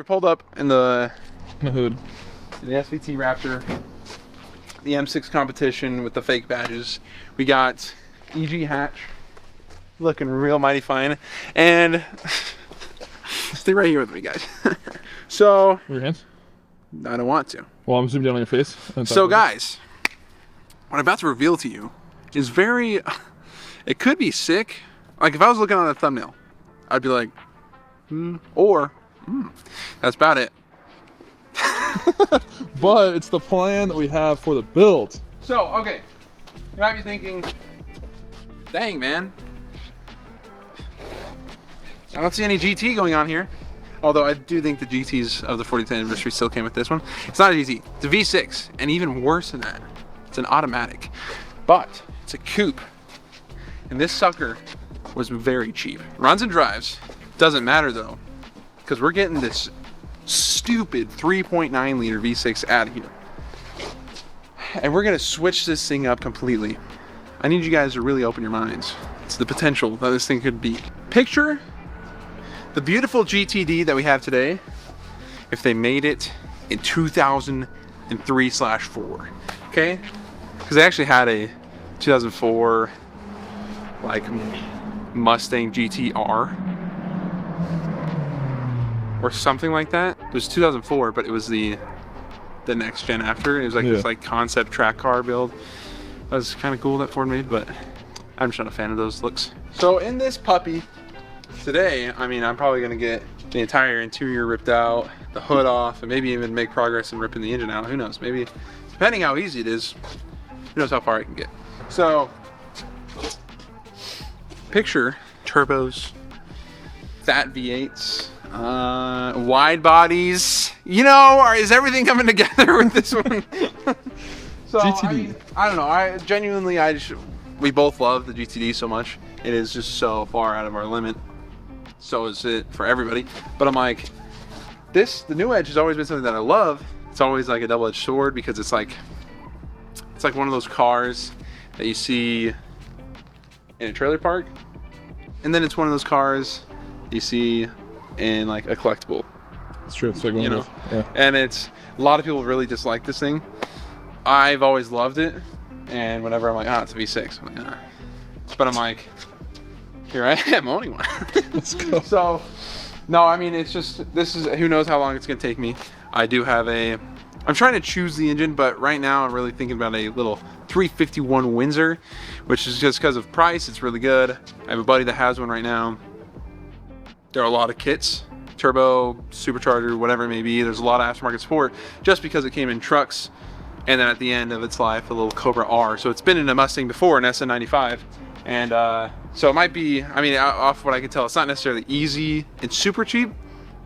we pulled up in the hood. The SVT Raptor, the M6 competition with the fake badges. We got EG Hatch, looking real mighty fine, and stay right here with me, guys. So, Your hands? I don't want to. Well, I'm zooming down on your face. So, guys, what I'm about to reveal to you is very. It could be sick. Like if I was looking on a thumbnail, I'd be like, that's about it. But it's the plan that we have for the build. So, okay, you might be thinking, dang, man, I don't see any GT going on here. Although I do think the GTs of the 40th anniversary still came with this one. It's not a GT, it's a V6, and even worse than that, it's an automatic. But it's a coupe, and this sucker was very cheap. Runs and drives, doesn't matter though, because we're getting this stupid 3.9 liter V6 out of here. And we're gonna switch this thing up completely. I need you guys to really open your minds to the potential that this thing could be. Picture the beautiful GTD that we have today if they made it in 2003/4, okay? Because they actually had a 2004 like Mustang GTR or something like that. It was 2004, but it was the next gen after. It was like this like concept track car build. That was kind of cool that Ford made, but I'm just not a fan of those looks. So in this puppy today, I mean, I'm probably gonna get the entire interior ripped out, the hood off, and maybe even make progress in ripping the engine out. Who knows? Maybe, depending how easy it is, who knows how far I can get. So picture turbos, fat V8s, wide bodies. You know, is everything coming together with this one? So GTD. I don't know. I genuinely, we both love the GTD so much. It is just so far out of our limit. So is it for everybody. But I'm like, the New Edge has always been something that I love. It's always like a double-edged sword because it's like one of those cars that you see in a trailer park, and then it's one of those cars you see in like a collectible. It's true. It's like one you of know, those. Yeah. and it's a lot of people really dislike this thing. I've always loved it, and whenever I'm like, it's a V6, I'm like, but I'm like, here I am owning one. Let's go. So, no, I mean, it's just, this is, who knows how long it's gonna take me. I do have I'm trying to choose the engine, but right now I'm really thinking about a little 351 Windsor, which is just because of price. It's really good. I have a buddy that has one right now. There are a lot of kits, turbo, supercharger, whatever it may be. There's a lot of aftermarket support just because it came in trucks, and then at the end of its life, a little Cobra R. So it's been in a Mustang before, an SN95, and so it might be, I mean, off what I can tell, it's not necessarily easy and super cheap,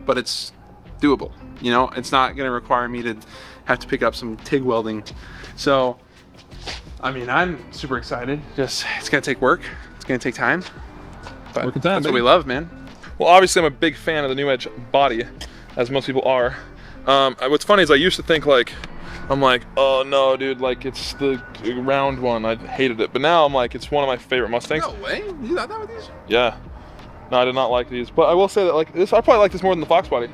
but it's doable. You know, it's not going to require me to have to pick up some TIG welding. So, I mean, I'm super excited. Just, it's going to take work. It's going to take time. But Working time, that's baby. what we love, man. Well, obviously, I'm a big fan of the New Edge body, as most people are. What's funny is I used to think like, I'm like, oh no, dude, like it's the round one. I hated it, but now I'm like, it's one of my favorite Mustangs. No way. You thought that with these? Yeah. No, I did not like these, but I will say that like this, I probably like this more than the Fox body.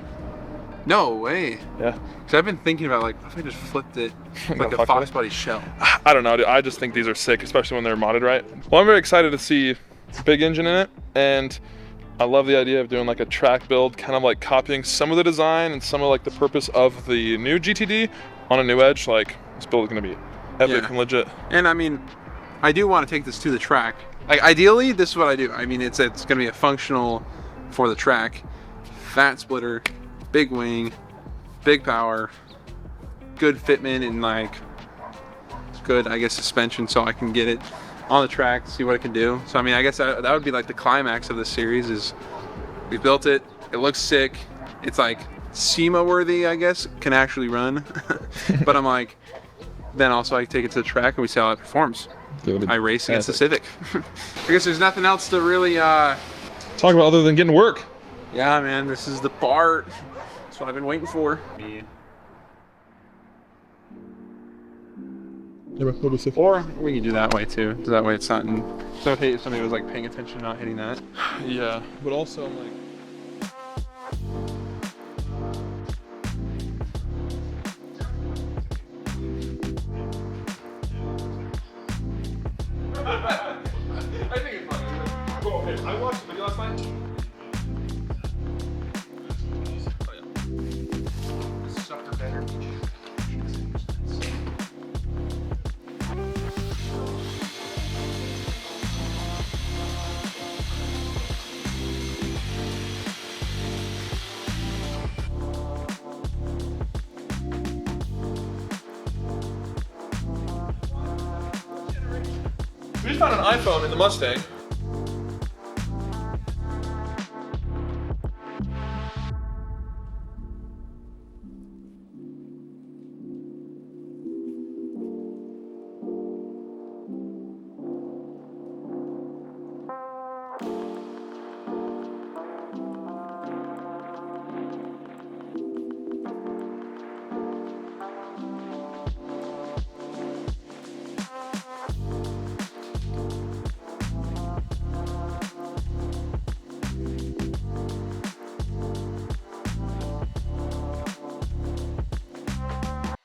No way. Yeah. Because I've been thinking about like, what if I just flipped it like a Fox body shell? I don't know, dude. I just think these are sick, especially when they're modded right. Well, I'm very excited to see big engine in it, and I love the idea of doing like a track build, kind of like copying some of the design and some of like the purpose of the new GTD on a New Edge. Like this build is gonna be epic and legit. And I mean, I do want to take this to the track. Like ideally, this is what I do. I mean, it's gonna be a functional for the track, fat splitter, big wing, big power, good fitment, and like good, I guess, suspension, so I can get it on the track, see what it can do. So I mean, I guess that would be like the climax of this series. Is we built it, it looks sick, it's like SEMA worthy, I guess, can actually run. But I'm like, then also I take it to the track and we see how it performs. I race against the Civic. I guess there's nothing else to really talk about other than getting work. Yeah, man, this is the part. That's what I've been waiting for. Or we can do that way too. That way it's not in. So if somebody was like paying attention, not hitting that. Yeah, but also I'm like. just found an iPhone in the Mustang.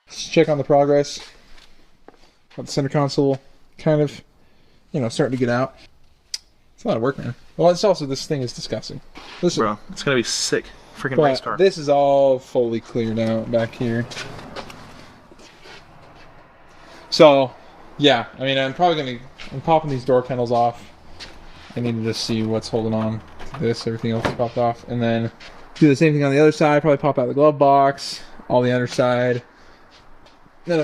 Let's check on the progress. Got the center console kind of, you know, starting to get out. It's a lot of work, man. Well, it's also, this thing is disgusting. Listen, Bro, it's gonna be sick. Freaking but race car. this is all fully cleared out back here. So, yeah, I mean, I'm popping these door panels off. I need to just see what's holding on to this. Everything else is popped off. And then do the same thing on the other side. Probably pop out the glove box, all the underside. Then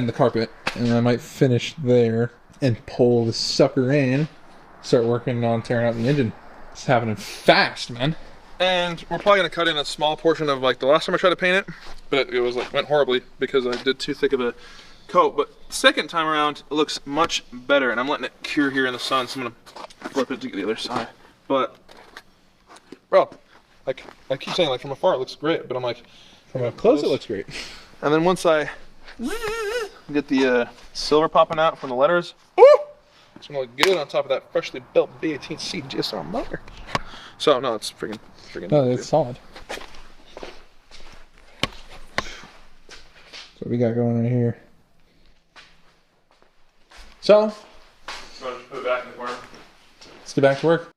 the carpet. And I might finish there and pull the sucker in. Start working on tearing out the engine. It's happening fast, man. And we're probably gonna cut in a small portion of like the last time I tried to paint it, but it was like went horribly because I did too thick of a coat. But second time around, it looks much better, and I'm letting it cure here in the sun. So I'm gonna flip it to the other side. But bro, like I keep saying, like from afar it looks great, but I'm like From up close, it looks great. And then once I get the silver popping out from the letters, it's gonna look good on top of that freshly built B18C GSR motor. So no, it's freaking. No, it's solid. That's what we got going right here. So, Just put it back in the corner. let's get back to work.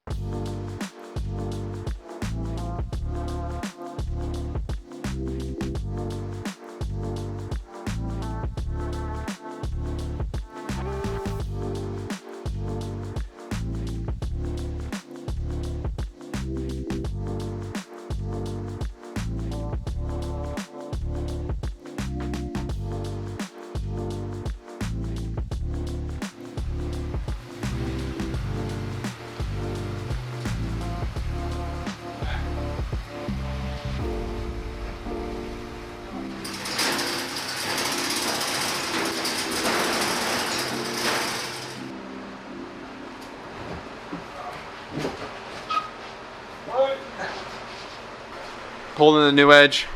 Pulled in the new edge,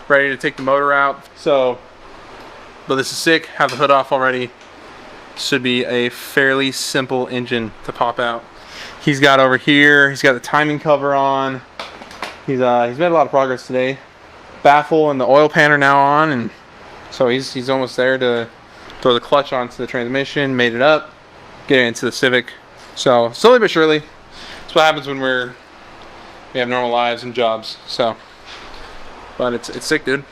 ready to take the motor out. So, but this is sick. Have the hood off already. Should be a fairly simple engine to pop out. He's got over here. He's got the timing cover on. He's made a lot of progress today. Baffle and the oil pan are now on, and so he's almost there to throw the clutch onto the transmission. Made it up, get it into the Civic. So slowly but surely, that's what happens when we have normal lives and jobs. So, but it's sick, dude.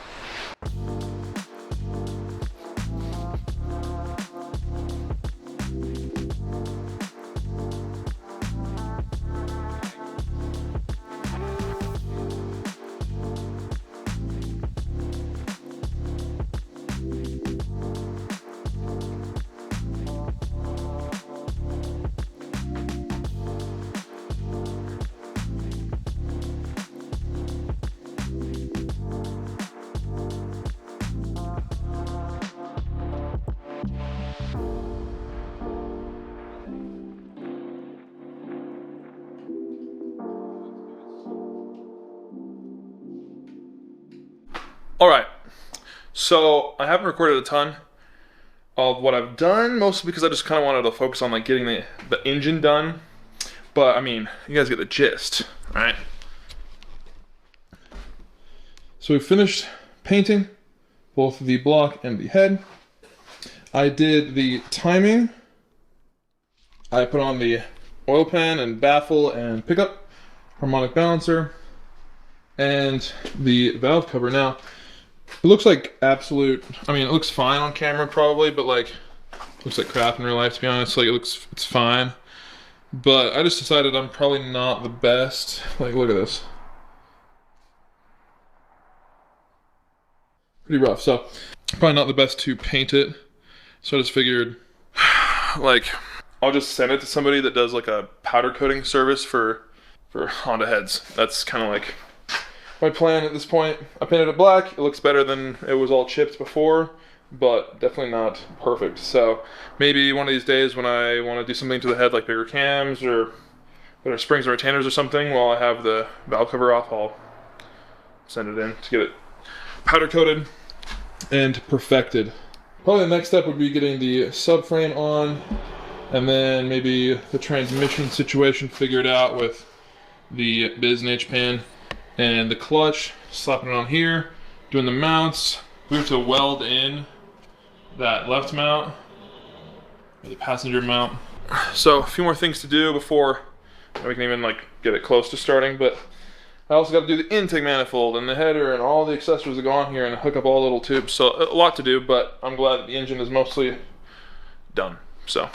All right, so I haven't recorded a ton of what I've done, mostly because I just kind of wanted to focus on like getting the engine done. But I mean, you guys get the gist, right? So we finished painting both the block and the head. I did the timing. I put on the oil pan and baffle and pickup, harmonic balancer, and the valve cover. Now, it looks like absolute, I mean, it looks fine on camera probably, but like, it looks like crap in real life, to be honest. Like, it's fine. But I just decided I'm probably not the best. Like, look at this. Pretty rough. So, probably not the best to paint it. So I just figured, like, I'll just send it to somebody that does like a powder coating service for Honda heads. That's kind of like my plan at this point. I painted it black. It looks better than it was all chipped before, but definitely not perfect. So maybe one of these days when I want to do something to the head, like bigger cams or better springs or retainers or something, while I have the valve cover off, I'll send it in to get it powder coated and perfected. Probably the next step would be getting the subframe on, and then maybe the transmission situation figured out with the Biz and H-pan and the clutch, slapping it on here, doing the mounts. We have to weld in that left mount, or the passenger mount. So a few more things to do before we can even like get it close to starting, but I also got to do the intake manifold and the header and all the accessories that go on here and hook up all the little tubes. So a lot to do, but I'm glad that the engine is mostly done. So